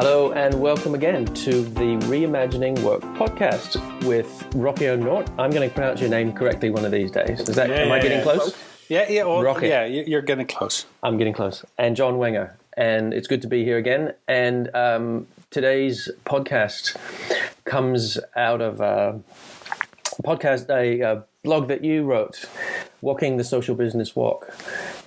Hello and welcome again to the Reimagining Work podcast with Rocky Nort. I'm going to pronounce your name correctly one of these days. Am I getting close? You're getting close. I'm getting close. And John Wenger. And it's good to be here again. And today's podcast comes out of a blog that you wrote, Walking the Social Business Walk.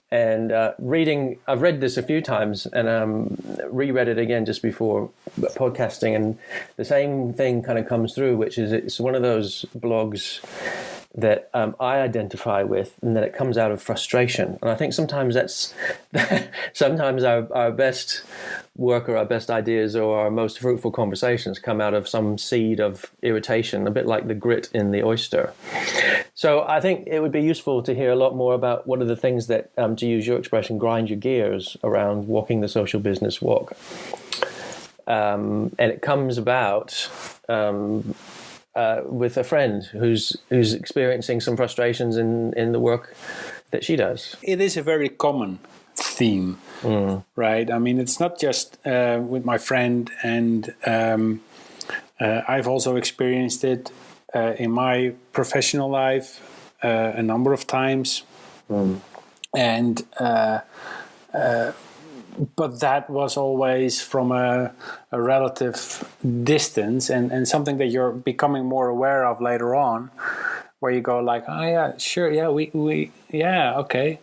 And I've read this a few times and reread it again just before podcasting, and the same thing kind of comes through, which is it's one of those blogs that I identify with, and that it comes out of frustration. And I think sometimes sometimes our best work or our best ideas or our most fruitful conversations come out of some seed of irritation, a bit like the grit in the oyster. So I think it would be useful to hear a lot more about what are the things that, to use your expression, grind your gears around walking the social business walk. And it comes about with a friend who's experiencing some frustrations in the work that she does. It is a very common theme, right? I mean, it's not just with my friend, and I've also experienced it in my professional life a number of times. And but that was always from a relative distance, and something that you're becoming more aware of later on, where you go like, oh yeah, sure, yeah, we okay.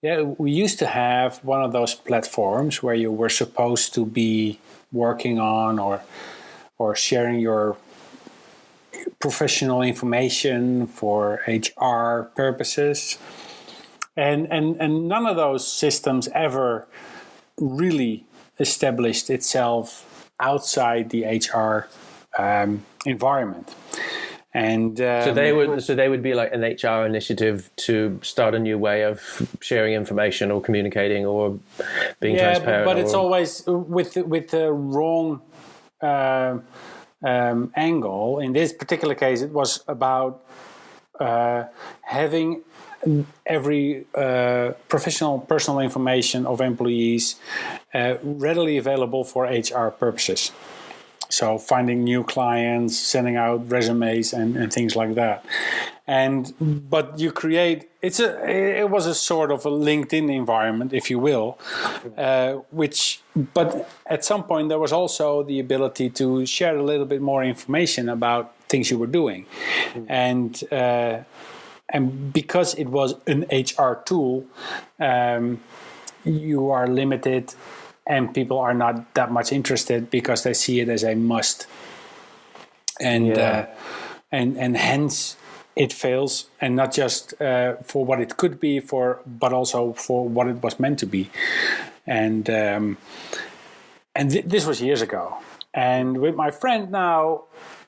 Yeah, we used to have one of those platforms where you were supposed to be working on or sharing your professional information for HR purposes. And none of those systems ever really established itself outside the HR environment. And so they would be like an HR initiative to start a new way of sharing information or communicating or being transparent. But it's always with the wrong angle. In this particular case, it was about having every personal information of employees readily available for HR purposes. So finding new clients, sending out resumes and things like that. But you create, it was a sort of a LinkedIn environment, if you will, but at some point there was also the ability to share a little bit more information about things you were doing. And because it was an HR tool, you are limited, and people are not that much interested because they see it as a must, and hence it fails, and not just for what it could be but also for what it was meant to be, and this was years ago. And with my friend now,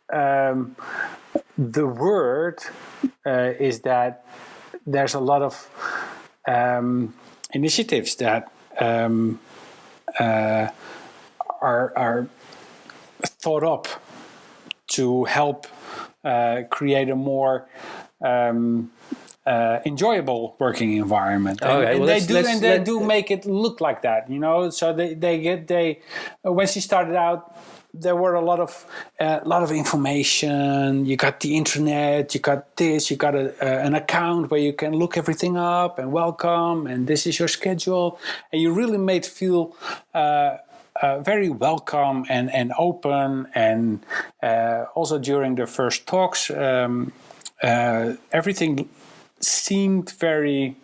the word is that there's a lot of initiatives that are thought up to help create a more enjoyable working environment. They do make it look like that, you know. So they when she started out, there were a lot of information. You got the internet, you got this, you got an account where you can look everything up and welcome, and this is your schedule, and you really made feel very welcome and open. And also during the first talks, everything seemed very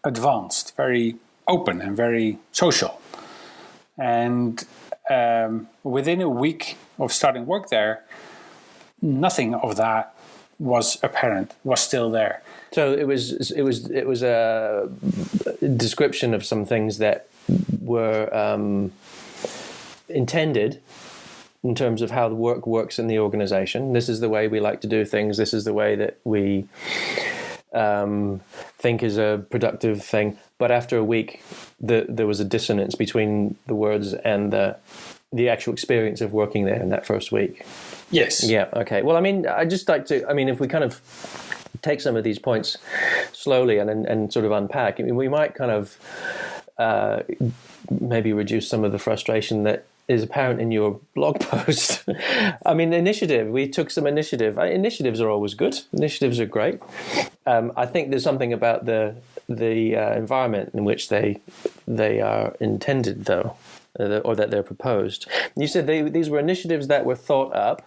advanced, very open, and very social. And within a week of starting work there, nothing of that was apparent, was still there. So it was a description of some things that were intended in terms of how the work works in the organization. This is the way we like to do things. This is the way that we think is a productive thing. But after a week, there was a dissonance between the words and the actual experience of working there in that first week. Yes. Yeah. Okay. Well, I mean, I'd just like to, if we kind of take some of these points slowly and sort of unpack, we might kind of maybe reduce some of the frustration that is apparent in your blog post. I mean, initiative. We took some initiative. Initiatives are always good. Initiatives are great. I think there's something about the environment in which they are intended, though, or that they're proposed. You said these were initiatives that were thought up,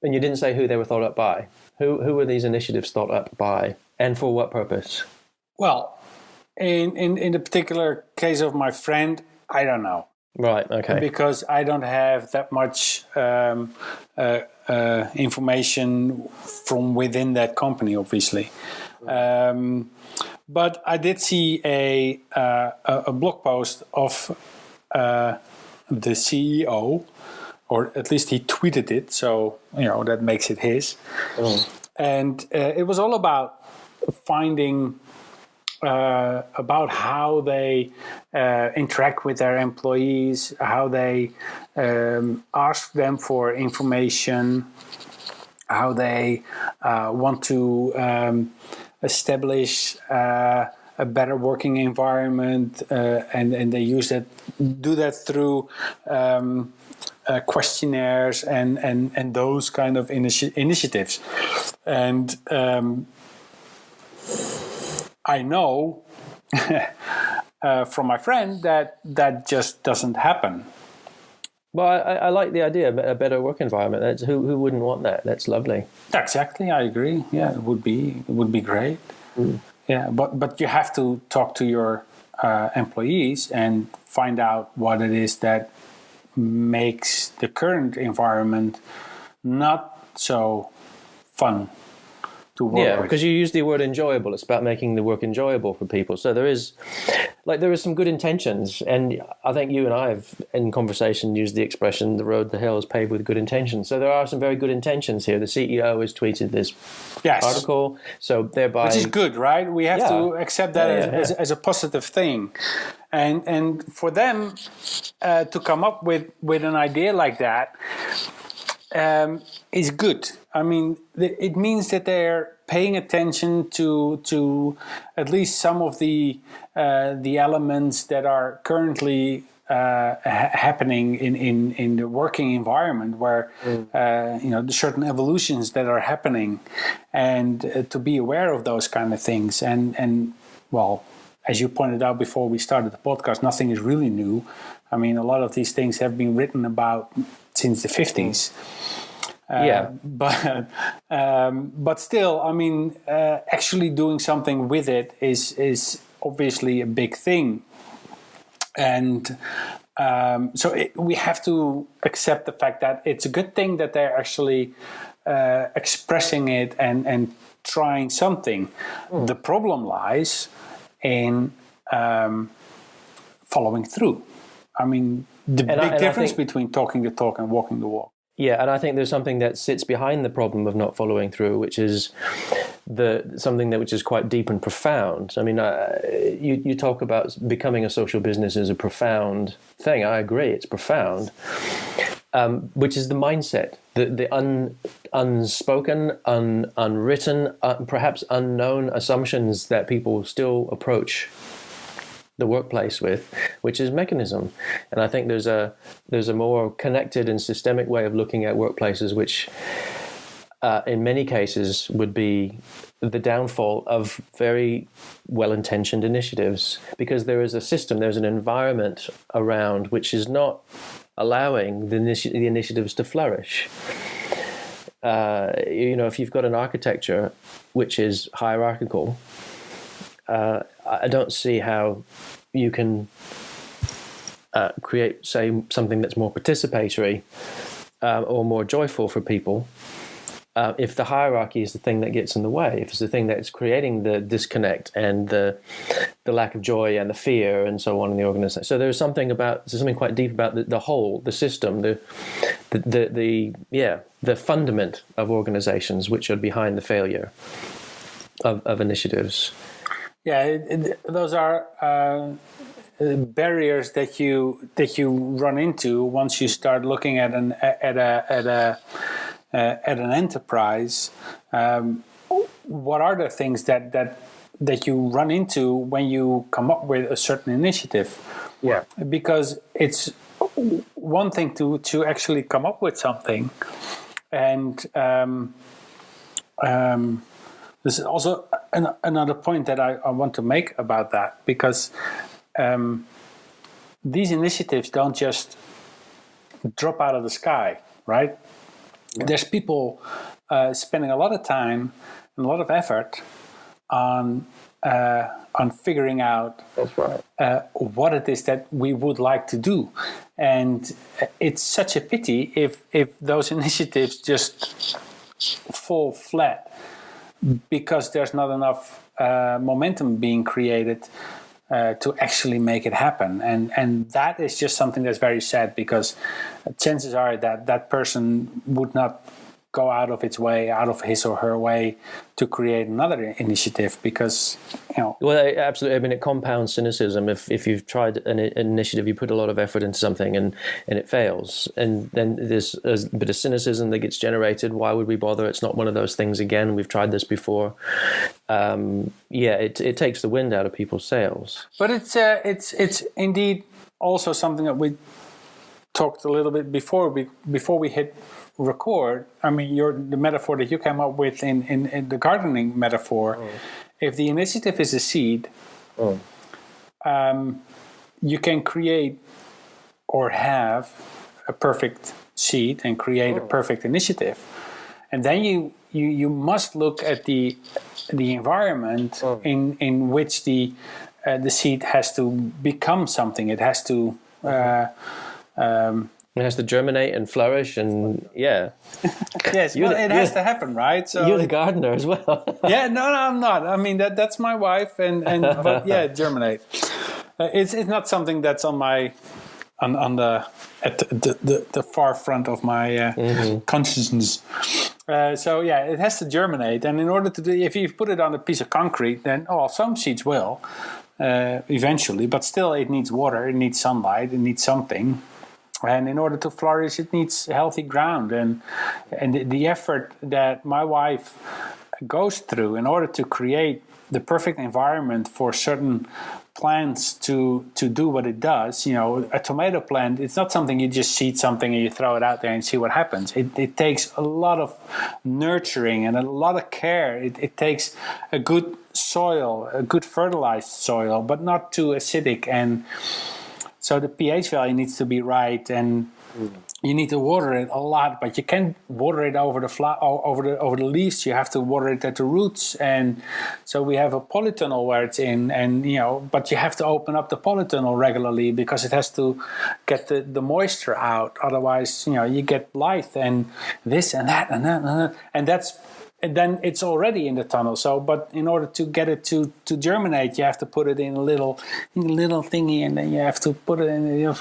and you didn't say who they were thought up by. Who were these initiatives thought up by, and for what purpose? Well, in the particular case of my friend, I don't know. Right. Okay. Because I don't have that much information from within that company, obviously. But I did see a blog post of the CEO, or at least he tweeted it, so that makes it his. And it was all about finding about how they interact with their employees, how they ask them for information, how they want to establish a better working environment, and they do that through questionnaires and those kind of initiatives. And I know from my friend that just doesn't happen. Well, I like the idea of a better work environment. That's, who wouldn't want that? That's lovely. Exactly, I agree. Yeah, it would be great. Yeah, but you have to talk to your employees and find out what it is that makes the current environment not so fun to work with. Yeah, because you use the word enjoyable. It's about making the work enjoyable for people. So there is some good intentions, and I think you and I have, in conversation, used the expression, the road to hell is paved with good intentions. So there are some very good intentions here. The CEO has tweeted this article, so thereby... Which is good, right? We have to accept that as a positive thing. And for them to come up with an idea like that is good. I mean, it means that they're paying attention to at least some of the elements that are currently happening in the working environment, where the certain evolutions that are happening, and to be aware of those kind of things. And well, as you pointed out before we started the podcast, nothing is really new. I mean, a lot of these things have been written about since the 50s. But still, I mean, actually doing something with it is obviously a big thing. And we have to accept the fact that it's a good thing that they're actually expressing it and trying something. The problem lies in following through. I mean, the big difference between talking the talk and walking the walk. Yeah, and I think there's something that sits behind the problem of not following through, which is something which is quite deep and profound. I mean, you talk about becoming a social business as a profound thing. I agree, it's profound, which is the mindset, the unspoken, unwritten, perhaps unknown assumptions that people still approach the workplace with, which is mechanism. And I think there's a more connected and systemic way of looking at workplaces, which in many cases would be the downfall of very well-intentioned initiatives, because there is a system, there's an environment around which is not allowing the initiatives to flourish. If you've got an architecture which is hierarchical, I don't see how you can create, say, something that's more participatory or more joyful for people if the hierarchy is the thing that gets in the way, if it's the thing that's creating the disconnect and the lack of joy and the fear and so on in the organization. So there's something quite deep about the whole, the system, the fundament of organizations which are behind the failure of initiatives. Yeah, those are barriers that you run into once you start looking at an enterprise. What are the things that that you run into when you come up with a certain initiative. Yeah. Because it's one thing to actually come up with something, and this is also another point that I want to make about that, because these initiatives don't just drop out of the sky, right? Yeah. There's people spending a lot of time and a lot of effort on figuring out That's right. what it is that we would like to do. And it's such a pity if those initiatives just fall flat because there's not enough momentum being created to actually make it happen. And that is just something that's very sad, because chances are that person would not go out of his or her way to create another initiative, because well, absolutely. I mean, it compounds cynicism. If you've tried an initiative, you put a lot of effort into something and it fails, and then there's a bit of cynicism that gets generated. Why would we bother? It's not one of those things again. We've tried this before. It takes the wind out of people's sails. But it's indeed also something that we talked a little bit before we hit record. I mean, the metaphor that you came up with in the gardening metaphor, if the initiative is a seed, you can create or have a perfect seed and create a perfect initiative, and then you must look at the environment in which the seed has to become something. It has to it has to germinate and flourish, and yes, it has to happen, right? So you're the gardener as well. Yeah, no, I'm not. I mean, that's my wife, but yeah, germinate. It's not something that's on my on the far front of my consciousness. So yeah, it has to germinate, and in order to do, if you put it on a piece of concrete, then some seeds will eventually, but still, it needs water, it needs sunlight, it needs something. And in order to flourish, it needs healthy ground. And the effort that my wife goes through in order to create the perfect environment for certain plants to do what it does. A tomato plant, it's not something you just seed something and you throw it out there and see what happens. It takes a lot of nurturing and a lot of care. It takes a good soil, a good fertilized soil, but not too acidic. And so the pH value needs to be right, and you need to water it a lot, but you can't water it over the leaves. You have to water it at the roots, and so we have a polytunnel where it's in, and but you have to open up the polytunnel regularly because it has to get the moisture out. Otherwise, you get light and this and that and that and that's. And then it's already in the tunnel. So, but in order to get it to germinate, you have to put it in a little thingy, and then you have to put it in.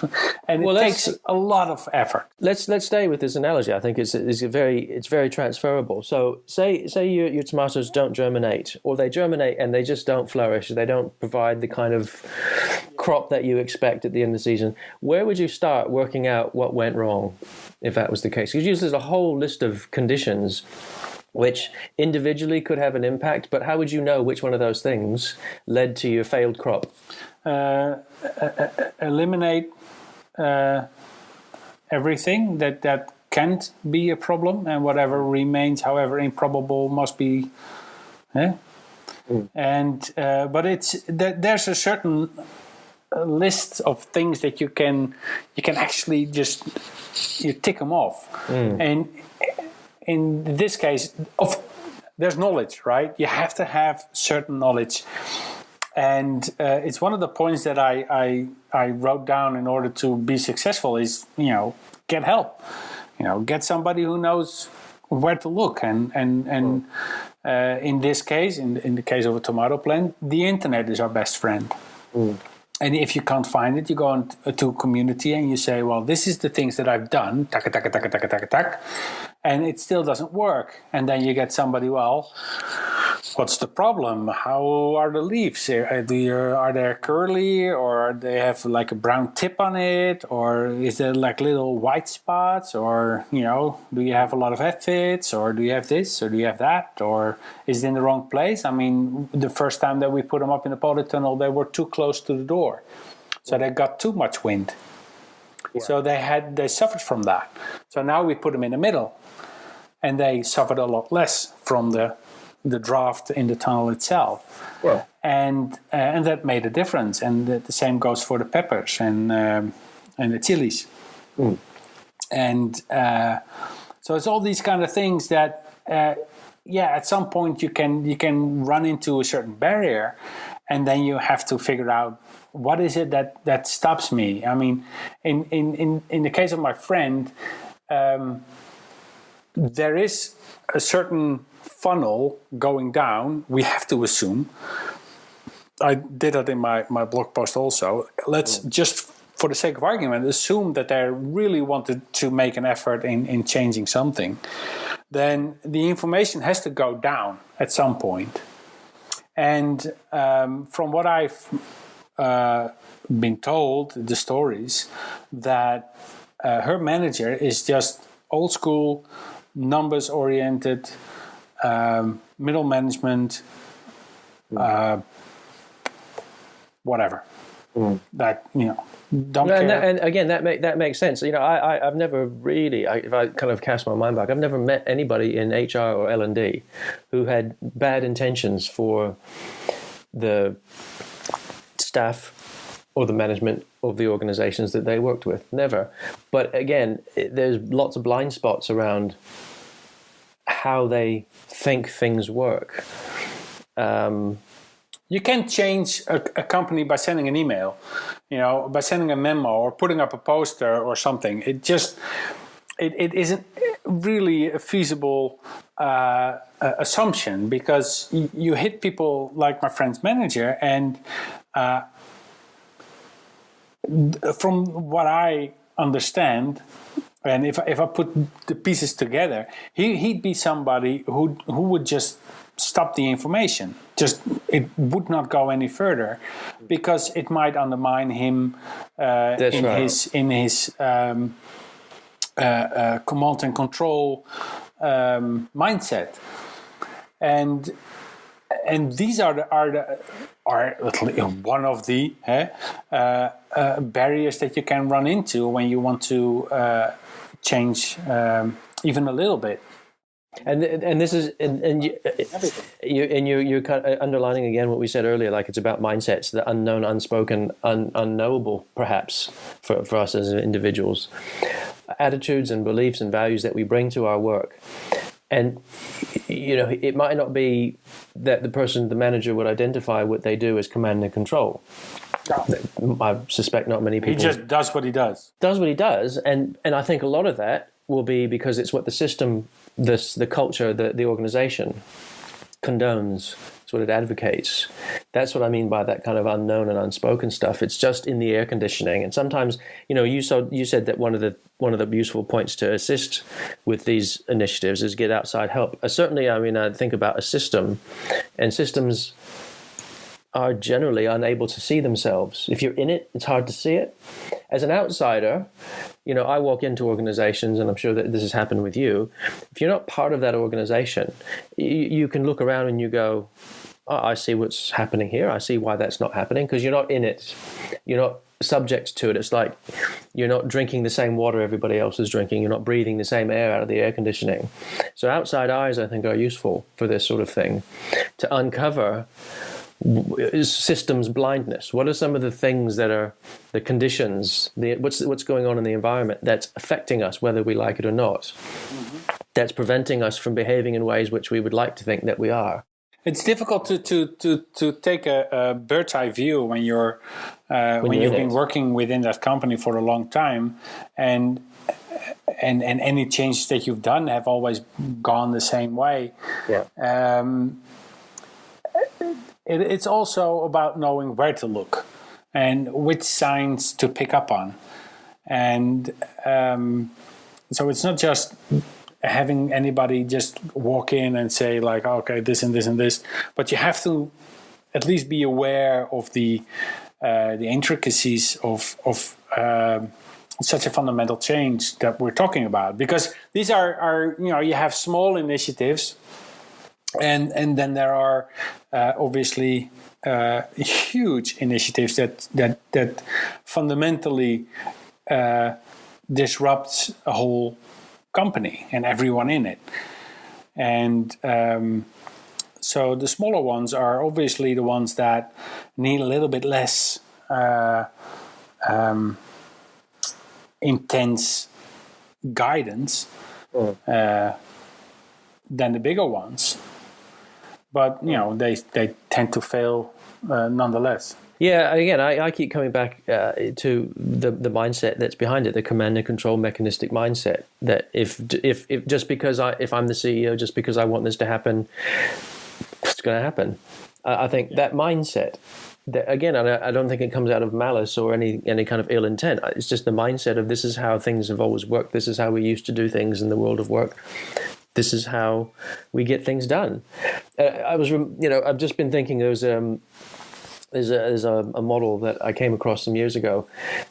And it takes a lot of effort. Let's stay with this analogy. I think it's very transferable. So, say your tomatoes don't germinate, or they germinate and they just don't flourish. They don't provide the kind of crop that you expect at the end of the season. Where would you start working out what went wrong, if that was the case? Because there's a whole list of conditions which individually could have an impact, but how would you know which one of those things led to your failed crop? Eliminate everything that can't be a problem, and whatever remains, however improbable, must be. And but there's a certain list of things that you can actually just tick them off, and. In this case, there's knowledge, right? You have to have certain knowledge. And it's one of the points that I wrote down in order to be successful is, get help. Get somebody who knows where to look. And in this case, in the case of a tomato plant, the internet is our best friend. And if you can't find it, you go to a community and you say, well, this is the things that I've done, and it still doesn't work. And then you get somebody, what's the problem? How are the leaves? Are they curly, or they have like a brown tip on it, or is there like little white spots, or do you have a lot of aphids, or do you have this, or do you have that, or is it in the wrong place? I mean, the first time that we put them up in the polytunnel, they were too close to the door, so they got too much wind. Yeah. So they suffered from that. So now we put them in the middle, and they suffered a lot less from the draft in the tunnel itself. Well, and that made a difference. And the same goes for the peppers and the chilies. Mm. And so it's all these kind of things that, at some point you can run into a certain barrier, and then you have to figure out what is it that stops me. I mean, in the case of my friend, there is a certain funnel going down, we have to assume. I did that in my blog post also. Let's just, for the sake of argument, assume that they really wanted to make an effort in changing something. Then the information has to go down at some point. And from what I've been told, the stories, that her manager is just old school, numbers oriented, middle management, whatever. That don't care. And again, that makes sense. I've never really, if I kind of cast my mind back, I've never met anybody in HR or L&D who had bad intentions for the staff or the management of the organizations that they worked with. Never. But again, there's lots of blind spots around how they think things work. You can change a company by sending an email, by sending a memo or putting up a poster or something. It isn't really a feasible assumption, because you hit people like my friend's manager, and from what I understand, and if I put the pieces together, he'd be somebody who would just stop the information. Just it would not go any further, because it might undermine him in his command and control mindset. And these are one of the barriers that you can run into when you want to change even a little bit. And this is you're kind of underlining again what we said earlier, like it's about mindsets, the unknown, unspoken, unknowable, perhaps for us as individuals, attitudes and beliefs and values that we bring to our work. And it might not be that the manager would identify what they do as command and control. I suspect not many people. He just does what he does. Does what he does, and I think a lot of that will be because it's what the system, the culture, the organization condones. It's what it advocates. That's what I mean by that kind of unknown and unspoken stuff. It's just in the air conditioning. And sometimes, you said that one of the useful points to assist with these initiatives is get outside help. Certainly, I think about a system, and systems are generally unable to see themselves. If you're in it, it's hard to see it. As an outsider, I walk into organizations, and I'm sure that this has happened with you. If you're not part of that organization, you can look around and you go, oh, I see what's happening here. I see why that's not happening, because you're not in it. You're not subject to it. It's like you're not drinking the same water everybody else is drinking. You're not breathing the same air out of the air conditioning. So outside eyes, I think, are useful for this sort of thing, to uncover systems blindness. What are some of the things that are the conditions, what's going on in the environment that's affecting us, whether we like it or not, that's preventing us from behaving in ways which we would like to think that we are. It's difficult to take a bird's eye view when you've been working within that company for a long time, and any changes that you've done have always gone the same way. Yeah. It's also about knowing where to look and which signs to pick up on. And so it's not just having anybody just walk in and say like, okay, this and this and this, but you have to at least be aware of the intricacies of such a fundamental change that we're talking about, because these are you have small initiatives, and then there are obviously huge initiatives that fundamentally disrupts a whole company and everyone in it. And so the smaller ones are obviously the ones that need a little bit less intense guidance than the bigger ones. But, they tend to fail nonetheless. Yeah, again, I keep coming back to the mindset that's behind it, the command and control mechanistic mindset. That if just because if I'm the CEO, just because I want this to happen, it's going to happen. I think that mindset. That, again, I don't think it comes out of malice or any kind of ill intent. It's just the mindset of this is how things have always worked. This is how we used to do things in the world of work. This is how we get things done. I've just been thinking there's a model that I came across some years ago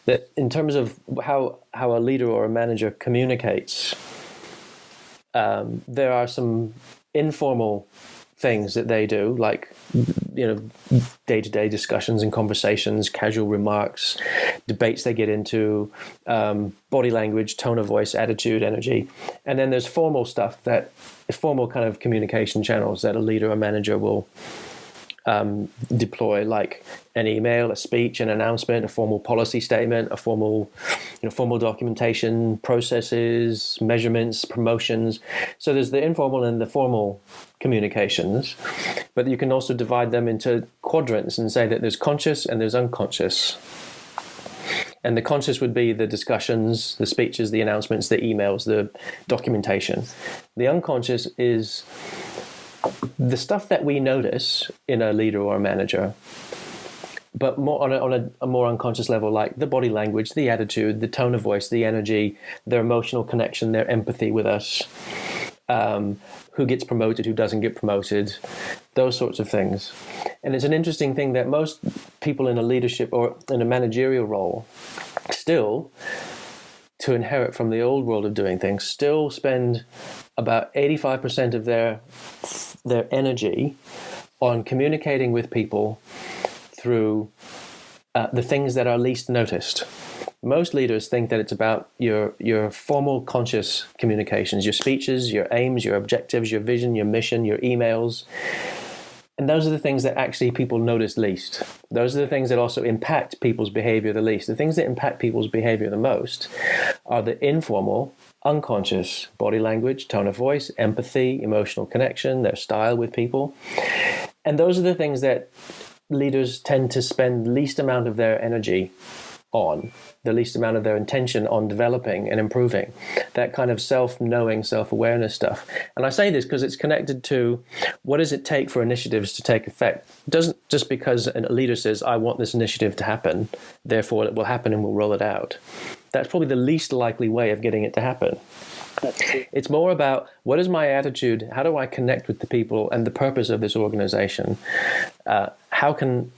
that in terms of how a leader or a manager communicates, there are some informal things that they do, like day-to-day discussions and conversations, casual remarks, debates they get into, body language, tone of voice, attitude, energy. And then there's formal stuff, that formal kind of communication channels that a leader or manager will deploy, like an email, a speech, an announcement, a formal policy statement, a formal documentation, processes, measurements, promotions. So there's the informal and the formal communications, but you can also divide them into quadrants and say that there's conscious and there's unconscious. And the conscious would be the discussions, the speeches, the announcements, the emails, the documentation. The unconscious is the stuff that we notice in a leader or a manager, but more on a more unconscious level, like the body language, the attitude, the tone of voice, the energy, their emotional connection, their empathy with us, who gets promoted, who doesn't get promoted, those sorts of things. And it's an interesting thing that most people in a leadership or in a managerial role still, to inherit from the old world of doing things, still spend about 85% of their energy on communicating with people through the things that are least noticed. Most leaders think that it's about your formal conscious communications, your speeches, your aims, your objectives, your vision, your mission, your emails. And those are the things that actually people notice least. Those are the things that also impact people's behavior the least. The things that impact people's behavior the most are the informal, unconscious body language, tone of voice, empathy, emotional connection, their style with people. And those are the things that leaders tend to spend least amount of their energy on, the least amount of their intention on developing and improving, that kind of self-knowing, self-awareness stuff. And I say this because it's connected to what does it take for initiatives to take effect. It doesn't just because a leader says, I want this initiative to happen, therefore it will happen and we'll roll it out. That's probably the least likely way of getting it to happen. It's more about what is my attitude, how do I connect with the people and the purpose of this organization? How can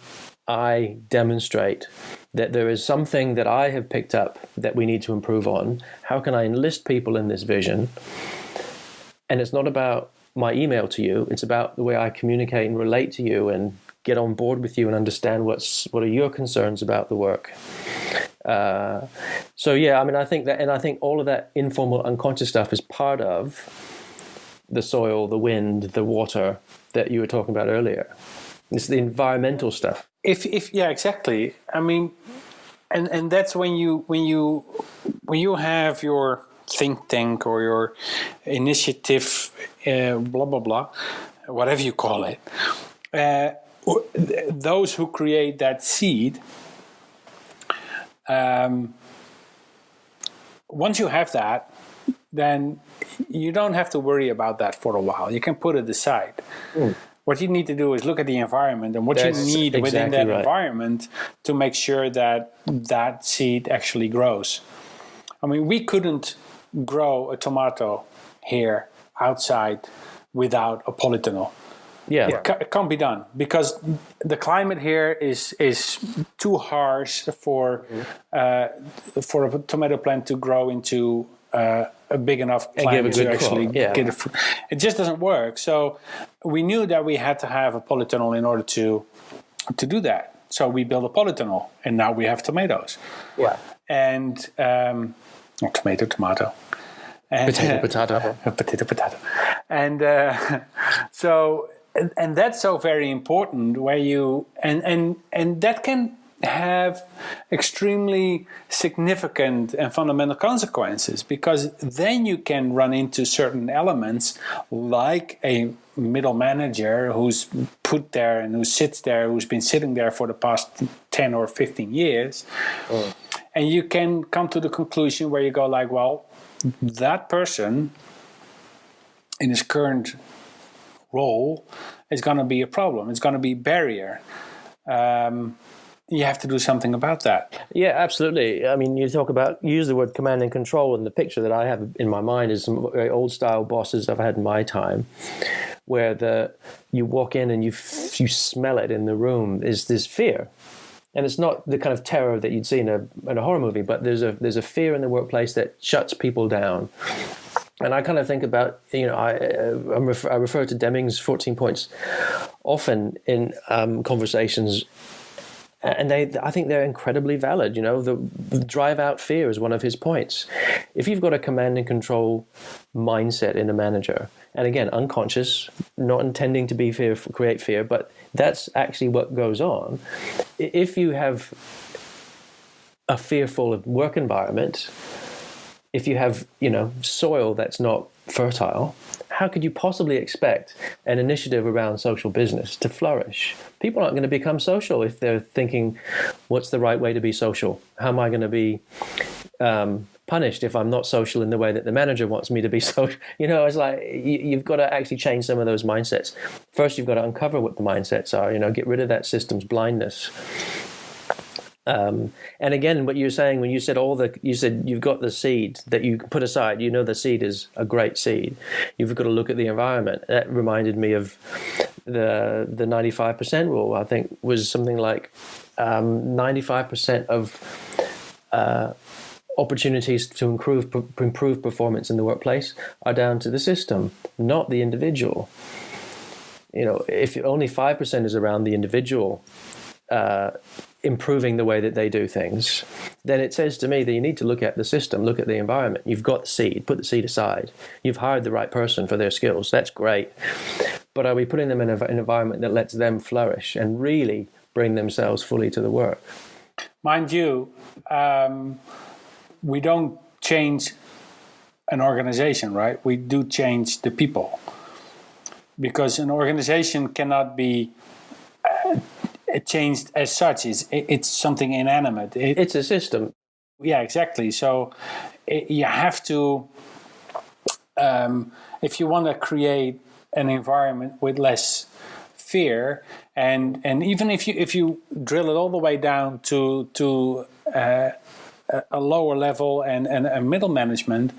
I demonstrate that there is something that I have picked up that we need to improve on? How can I enlist people in this vision? And it's not about my email to you. It's about the way I communicate and relate to you and get on board with you and understand what are your concerns about the work. So yeah, I mean, I think all of that informal, unconscious stuff is part of the soil, the wind, the water that you were talking about earlier. It's the environmental stuff. If yeah, exactly. I mean, and that's when you have your think tank or your initiative, blah blah blah, whatever you call it. Those who create that seed. Once you have that, then you don't have to worry about that for a while. You can put it aside. What you need to do is look at the environment and what you need within that environment to make sure that that seed actually grows. I mean, we couldn't grow a tomato here outside without a polytunnel. Yeah. It can't be done because the climate here is too harsh for a tomato plant to grow into a big enough climate to actually get it. It just doesn't work. So we knew that we had to have a polytunnel in order to do that. So we built a polytunnel, and now we have tomatoes. Yeah. And tomato. And, potato. And so. And that's so very important where you and that can have extremely significant and fundamental consequences, because then you can run into certain elements like a middle manager who's put there and who's been sitting there for the past 10 or 15 years. And you can come to the conclusion where you go like, well, that person in his current role is going to be a problem. It's going to be a barrier. You have to do something about that. Yeah, absolutely. I mean, use the word command and control, and the picture that I have in my mind is some very old style bosses I've had in my time, where you walk in and you smell it in the room. Is this fear? And it's not the kind of terror that you'd see in a horror movie, but there's a fear in the workplace that shuts people down. And I kind of think about, I refer to Deming's 14 points often in conversations, and I think they're incredibly valid. The drive out fear is one of his points. If you've got a command and control mindset in a manager, and again, unconscious, not intending to be create fear, but that's actually what goes on. If you have a fearful work environment, if you have, soil that's not fertile, how could you possibly expect an initiative around social business to flourish? People aren't going to become social if they're thinking, what's the right way to be social? How am I going to be punished if I'm not social in the way that the manager wants me to be social? It's like you've got to actually change some of those mindsets. First, you've got to uncover what the mindsets are, get rid of that systems blindness. And again, what you were saying when you said you've got the seed that you put aside, the seed is a great seed. You've got to look at the environment. That reminded me of the 95% rule. I think was something like 95% of opportunities to improve performance in the workplace are down to the system, not the individual. If only 5% is around the individual improving the way that they do things, then it says to me that you need to look at the system, look at the environment. You've got the seed, put the seed aside. You've hired the right person for their skills. That's great. But are we putting them in an environment that lets them flourish and really bring themselves fully to the work? Mind you, we don't change an organization, right? We do change the people. Because an organization cannot be changed as such. It's something inanimate. It's a system. Yeah, exactly. So you have to, if you want to create an environment with less fear, and even if you drill it all the way down to a lower level and a middle management,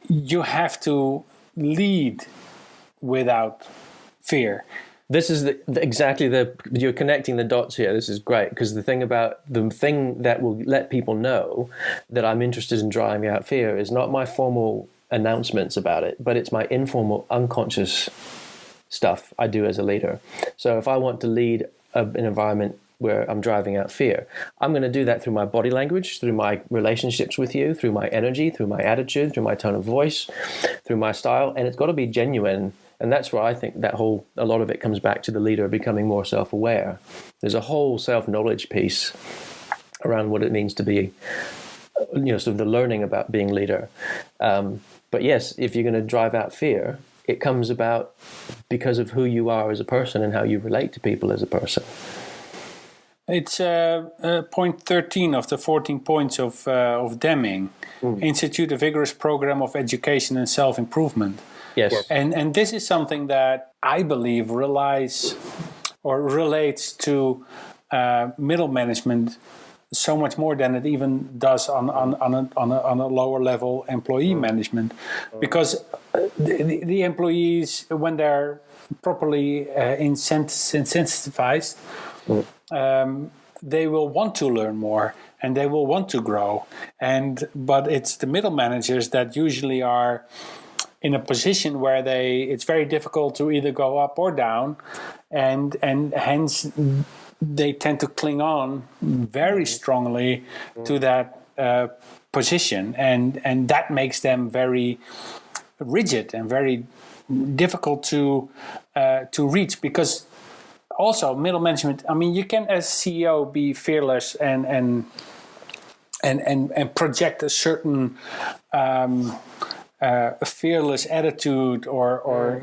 you have to lead without fear. This is you're connecting the dots here. This is great, because the thing that will let people know that I'm interested in driving out fear is not my formal announcements about it, but it's my informal, unconscious stuff I do as a leader. So if I want to lead an environment where I'm driving out fear, I'm going to do that through my body language, through my relationships with you, through my energy, through my attitude, through my tone of voice, through my style, and it's got to be genuine. And that's where I think a lot of it comes back to the leader becoming more self-aware. There's a whole self-knowledge piece around what it means to be, sort of the learning about being leader. But yes, if you're going to drive out fear, it comes about because of who you are as a person and how you relate to people as a person. It's point 13 of the 14 points of Deming. Institute a vigorous program of education and self-improvement. Yes. And this is something that I believe relates to middle management so much more than it even does on a lower level employee management, because the employees, when they're properly incentivized, they will want to learn more and they will want to grow. But it's the middle managers that usually are in a position where it's very difficult to either go up or down, and hence they tend to cling on very strongly to that position, and that makes them very rigid and very difficult to reach. Because also middle management, I mean, you can as CEO be fearless and project a certain fearless attitude, or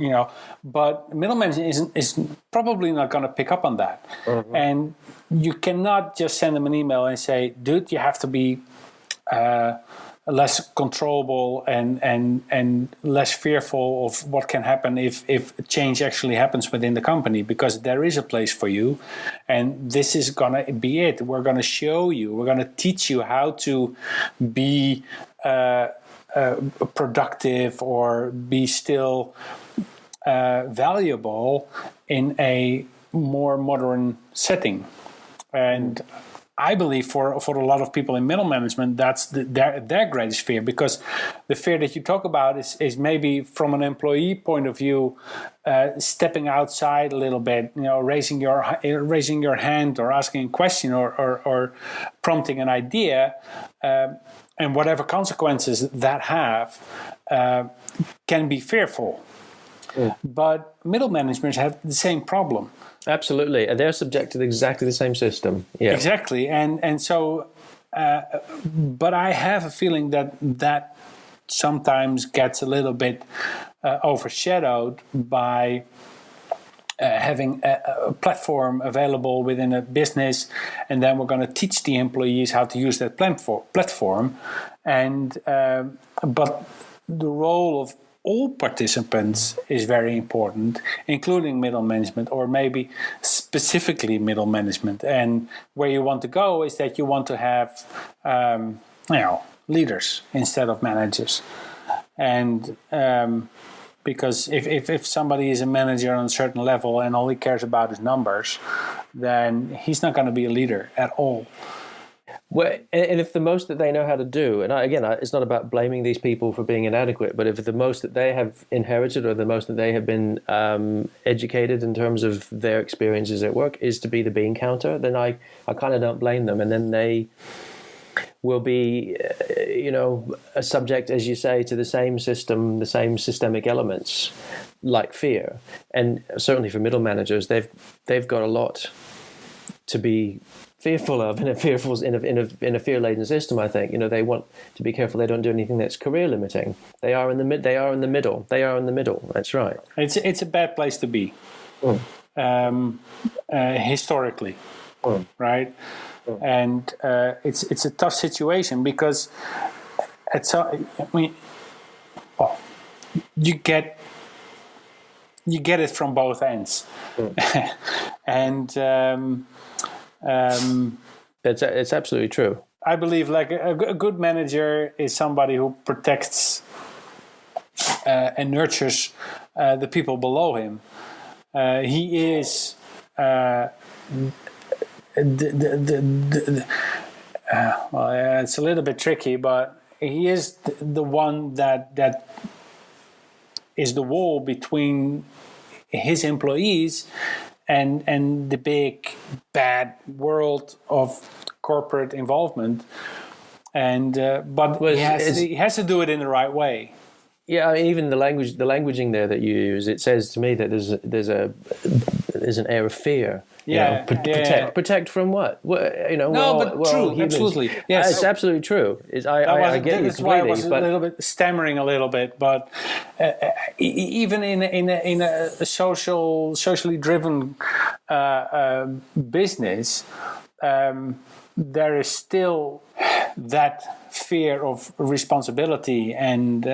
but middle management is probably not going to pick up on that. And you cannot just send them an email and say, dude, you have to be less controllable and less fearful of what can happen if change actually happens within the company, because there is a place for you, and this is going to be it. We're going to show you, we're going to teach you how to be productive or be still valuable in a more modern setting. And I believe for a lot of people in middle management, that's their greatest fear, because the fear that you talk about is maybe from an employee point of view, stepping outside a little bit, raising your hand or asking a question or prompting an idea, and whatever consequences that have can be fearful. But middle managers have the same problem. Absolutely, and they're subject to exactly the same system. Yeah, exactly, and so, but I have a feeling that sometimes gets a little bit overshadowed by having a platform available within a business, and then we're going to teach the employees how to use that platform, and but the role of all participants is very important, including middle management, or maybe specifically middle management. And where you want to go is that you want to have, leaders instead of managers. And because if somebody is a manager on a certain level and all he cares about is numbers, then he's not going to be a leader at all. Well, and if the most that they know how to do, and it's not about blaming these people for being inadequate, but if the most that they have inherited or the most that they have been educated in terms of their experiences at work is to be the bean counter, then I kind of don't blame them. And then they will be, a subject, as you say, to the same system, the same systemic elements, like fear. And certainly for middle managers, they've got a lot to be fearful of in a fear-laden system. I think they want to be careful they don't do anything that's career limiting. They are in the middle. That's right. It's a bad place to be, historically, right? And it's a tough situation because you get it from both ends, and. It's absolutely true. I believe like a good manager is somebody who protects and nurtures the people below him. He is it's a little bit tricky, but he is the one that is the wall between his employees and the big bad world of corporate involvement, and but he has to do it in the right way. Yeah, I mean, even the languaging there that you use, it says to me that there's an air of fear. Protect from what? True, absolutely. Yes, it's absolutely true. I get you completely. That's why I was a little bit stammering a little bit, but even in a socially driven business, there is still that fear of responsibility and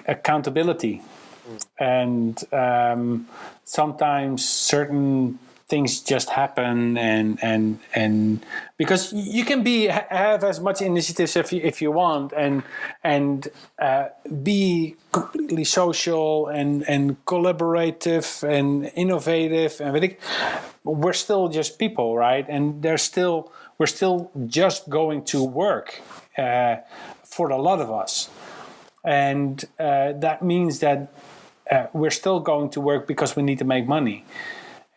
accountability, and sometimes certain things just happen, and because you can have as much initiatives if you want, and be completely social and collaborative and innovative, and we're still just people, right? And we're still just going to work for a lot of us, and that means that we're still going to work because we need to make money.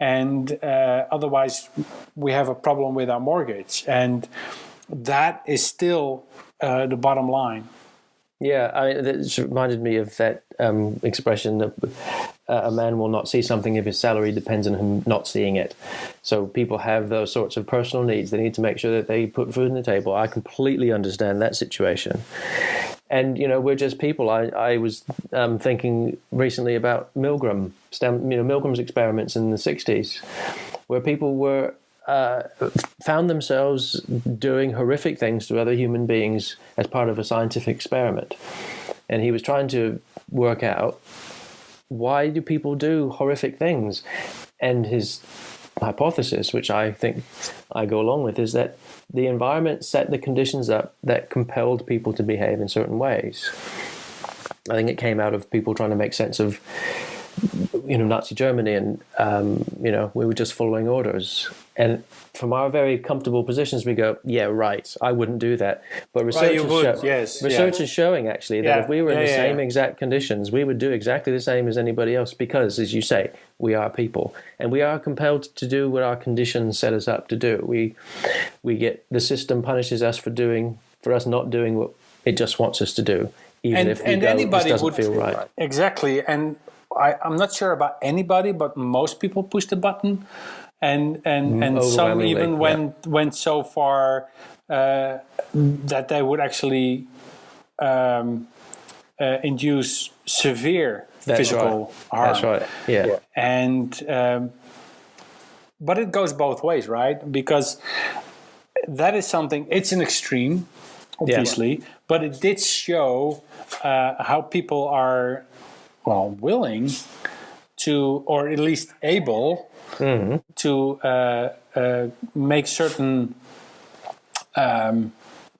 And otherwise, we have a problem with our mortgage, and that is still the bottom line. Yeah, it reminded me of that expression that a man will not see something if his salary depends on him not seeing it. So people have those sorts of personal needs. They need to make sure that they put food on the table. I completely understand that situation. And, we're just people. I was thinking recently about Milgram's experiments in the 60s, where people were found themselves doing horrific things to other human beings as part of a scientific experiment. And he was trying to work out, why do people do horrific things? And his hypothesis, which I think I go along with, is that the environment set the conditions up that compelled people to behave in certain ways. I think it came out of people trying to make sense of, Nazi Germany, and, we were just following orders. And from our very comfortable positions, we go, yeah, right, I wouldn't do that. But research is showing, actually, that if we were in the same exact conditions, we would do exactly the same as anybody else, because, as you say, we are people. And we are compelled to do what our conditions set us up to do. The system punishes us for us not doing what it just wants us to do, even if it doesn't feel right. Exactly. And I'm not sure about anybody, but most people push the button, and some even went so far that they would actually induce severe physical harm. That's right. Yeah. And but it goes both ways, right? Because that is something. It's an extreme, obviously, but it did show how people are, willing to, or at least able to make certain,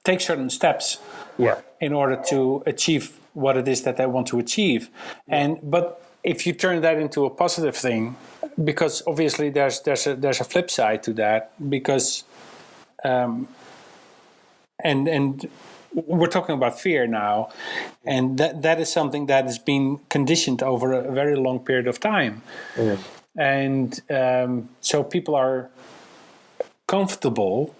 take certain steps in order to achieve what it is that they want to achieve. But if you turn that into a positive thing, because obviously there's a flip side to that, because and we're talking about fear now, and that is something that has been conditioned over a very long period of time. And so people are comfortable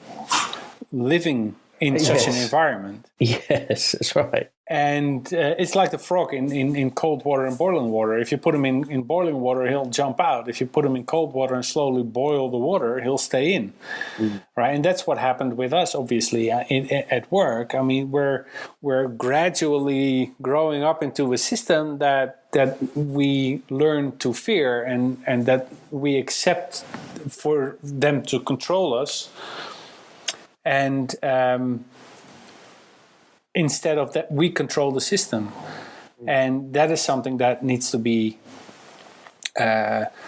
living in such an environment. Yes, that's right. And it's like the frog in cold water and boiling water. If you put him in boiling water, he'll jump out. If you put him in cold water and slowly boil the water, he'll stay in. Right? And that's what happened with us, obviously, at work. I mean, we're gradually growing up into a system that we learn to fear, and that we accept for them to control us. And instead of that, we control the system. And that is something that needs to be, not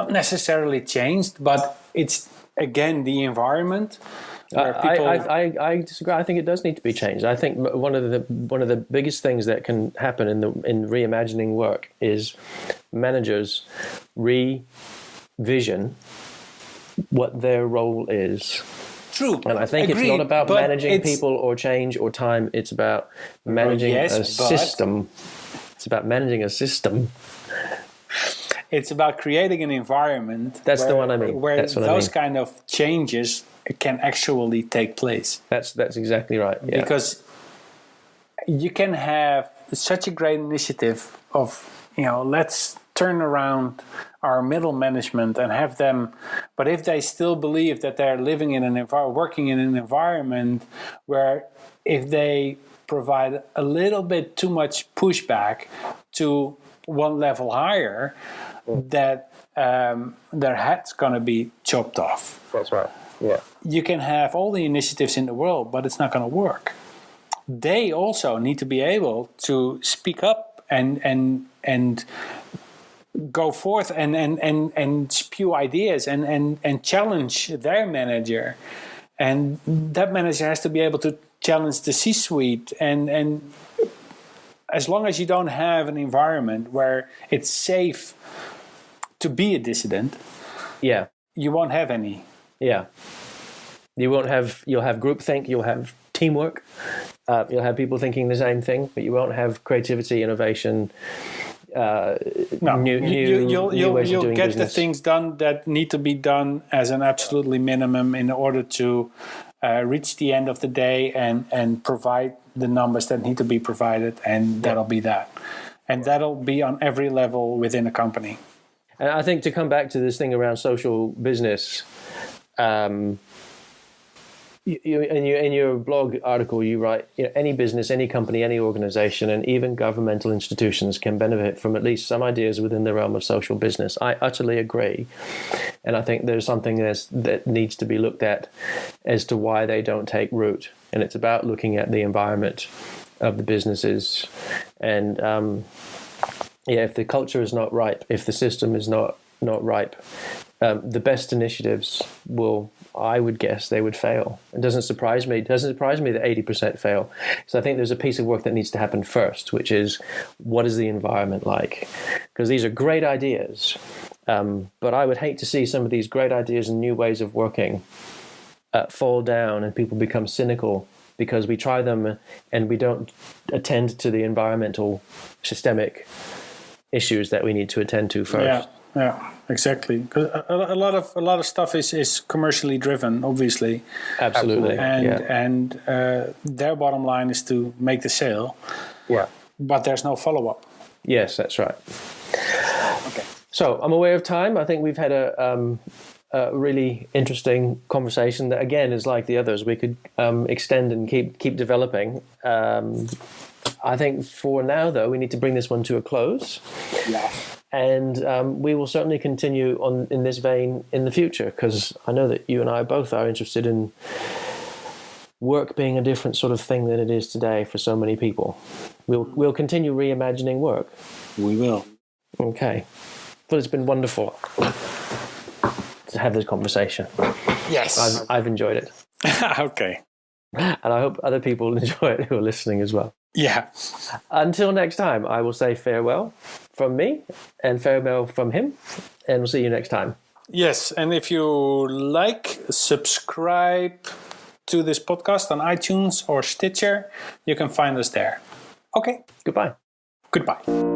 necessarily changed, but it's, again, the environment. Where people... I disagree. I think it does need to be changed. I think one of the biggest things that can happen in reimagining work is managers revision what their role is. True. And I think it's not about managing people or change or time. It's about managing a system. It's about managing a system. It's about creating an environment. That's the one I mean. Where those kind of changes can actually take place. That's exactly right. Yeah. Because you can have such a great initiative of, let's turn around our middle management and have them, but if they still believe that they're living in an working in an environment where if they provide a little bit too much pushback to one level higher, that their head's going to be chopped off. That's right. Yeah. You can have all the initiatives in the world, but it's not going to work. They also need to be able to speak up and go forth and spew ideas and challenge their manager. And that manager has to be able to challenge the C-suite. And as long as you don't have an environment where it's safe to be a dissident, Yeah. you won't have any. Yeah. You'll have groupthink, you'll have teamwork, you'll have people thinking the same thing, but you won't have creativity, innovation, new ways of doing get business. the things done that need to be done as an absolutely minimum in order to reach the end of the day and provide the numbers that need to be provided, and that'll be that. And that'll be on every level within a company. And I think to come back to this thing around social business, in your blog article, you write, any business, any company, any organization, and even governmental institutions can benefit from at least some ideas within the realm of social business. I utterly agree. And I think there's something that needs to be looked at as to why they don't take root. And it's about looking at the environment of the businesses. And if the culture is not ripe, if the system is not ripe, the best initiatives will, I would guess, they would fail. It doesn't surprise me. It doesn't surprise me that 80% fail. So I think there's a piece of work that needs to happen first, which is, what is the environment like? Because these are great ideas, but I would hate to see some of these great ideas and new ways of working fall down and people become cynical because we try them and we don't attend to the environmental systemic issues that we need to attend to first. Yeah, exactly. 'Cause a lot of stuff is commercially driven, obviously. Absolutely. And their bottom line is to make the sale. Yeah. But there's no follow-up. Yes, that's right. Okay. So I'm aware of time. I think we've had a really interesting conversation that, again, is like the others. We could extend and keep developing. I think for now, though, we need to bring this one to a close. Yeah. And we will certainly continue in this vein in the future, because I know that you and I both are interested in work being a different sort of thing than it is today for so many people. We'll continue reimagining work. We will. Okay. Well, it's been wonderful to have this conversation. Yes. I've enjoyed it. Okay. And I hope other people enjoy it who are listening as well. Yeah. Until next time, I will say farewell from me and farewell from him, and we'll see you next time. Yes, and if you like, subscribe to this podcast on iTunes or Stitcher. You can find us there. Okay. Goodbye. Goodbye.